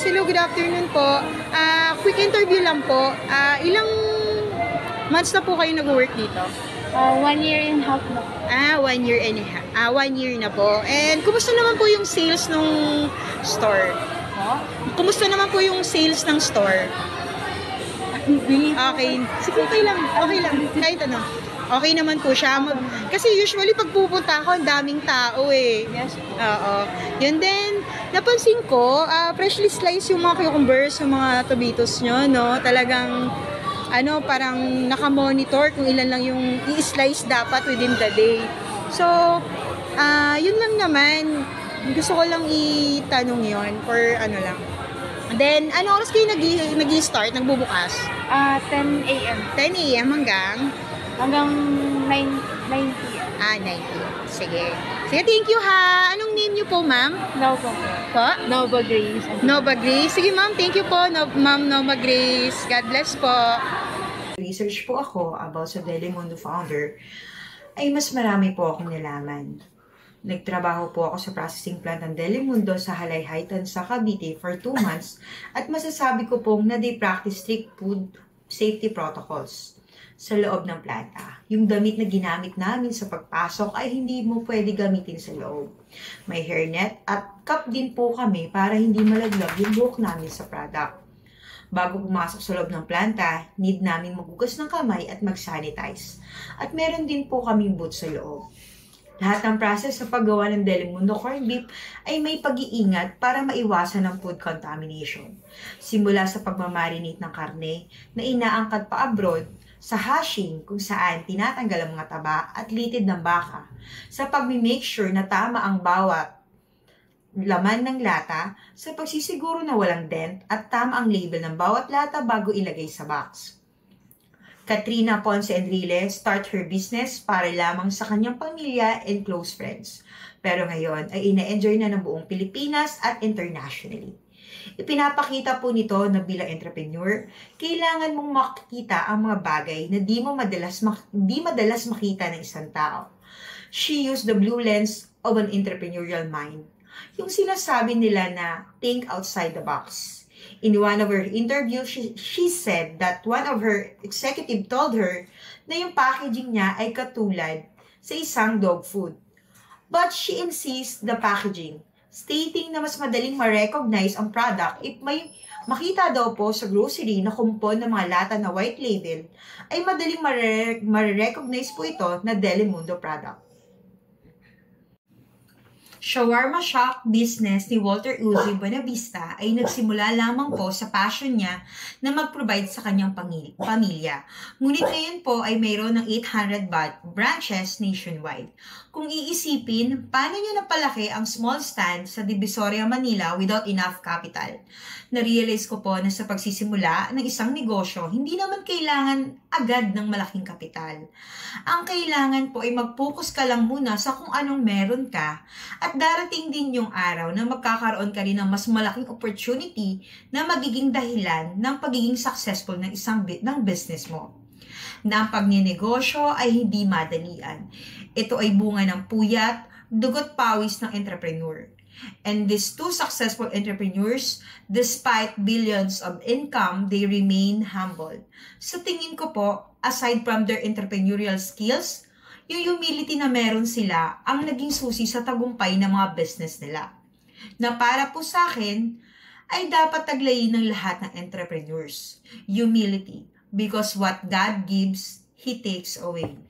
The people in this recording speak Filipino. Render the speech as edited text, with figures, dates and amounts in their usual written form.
Hello, good afternoon po. Quick interview lang po. Ilang months na po kayo nag-work dito? 1 year and a half na. 1 year and a half. 1 year na po. And kumusta naman po yung sales nung store? Kumusta naman po yung sales ng store? Okay. Sige, okay lang. Okay lang. Kahit ano. Okay naman po siya. Kasi usually pag pupunta ako, ang daming tao eh. Yes. Oo. Yun din. Napansin ko, freshly sliced yung mga cucumbers, yung mga tomatoes nyo, no? Talagang, parang naka-monitor kung ilan lang yung i-slice dapat within the day. So, yun lang naman. Gusto ko lang itanong yun for lang. Then, ano oras kayo nag-i-start, nagbubukas? 10 a.m. 10 a.m. hanggang 9 p.m. 9 p.m. Sige. Sige, thank you ha. Anong name niyo po, ma'am? Nova Po? Nova Grace. Nova Grace. Sige, ma'am. Thank you po, ma'am Nova Grace. God bless po. Research po ako about sa Delimundo founder, ay mas marami po akong nalaman. Nagtrabaho po ako sa processing plant ng Delimundo sa Halayhaytan sa Cavite for 2 months at masasabi ko pong na they practice strict food safety protocols sa loob ng planta. Yung damit na ginamit namin sa pagpasok ay hindi mo pwede gamitin sa loob. May hairnet at cup din po kami para hindi malaglag yung buhok namin sa product. Bago pumasok sa loob ng planta, need namin magugas ng kamay at mag-sanitize. At meron din po kaming boots sa loob. Lahat ng process sa paggawa ng Delimundo corned beef ay may pag-iingat para maiwasan ang food contamination. Simula sa pagmamarinate ng karne na inaangkat pa abroad, sa hashing kung saan tinatanggal ang mga taba at litid ng baka, sa pag-make sure na tama ang bawat laman ng lata, sa pagsisiguro na walang dent at tama ang label ng bawat lata bago ilagay sa box. Katrina Ponce Enrile start her business para lamang sa kanyang pamilya and close friends. Pero ngayon ay ina-enjoy na ng buong Pilipinas at internationally. Ipinapakita po nito na bilang entrepreneur, kailangan mong makita ang mga bagay na di madalas makita ng isang tao. She used the blue lens of an entrepreneurial mind. Yung sinasabi nila na think outside the box. In one of her interviews, she said that one of her executive told her na yung packaging niya ay katulad sa isang dog food. But she insists the packaging, stating na mas madaling ma-recognize ang product if may makita daw po sa grocery na kumpon ng mga lata na white label, ay madaling ma-recognize po ito na Delimundo product. Shawarma shop business ni Walter Uzi Buenavista ay nagsimula lamang po sa passion niya na mag-provide sa kanyang pamilya. Ngunit ngayon po ay mayroon ng 800 branches nationwide. Kung iisipin, paano niya napalaki ang small stand sa Divisoria, Manila without enough capital? Na-realize ko po na sa pagsisimula ng isang negosyo, hindi naman kailangan agad ng malaking kapital. Ang kailangan po ay mag-focus ka lang muna sa kung anong meron ka at darating din yung araw na magkakaroon ka rin ng mas malaking opportunity na magiging dahilan ng pagiging successful ng business mo. Na ang pagninegosyo ay hindi madalian. Ito ay bunga ng puyat, dugot pawis ng entrepreneur. And these two successful entrepreneurs, despite billions of income, they remain humble. Sa tingin ko po, aside from their entrepreneurial skills, yung humility na meron sila ang naging susi sa tagumpay ng mga business nila. Na para po sa akin, ay dapat taglayin ng lahat ng entrepreneurs. Humility. Because what God gives, He takes away.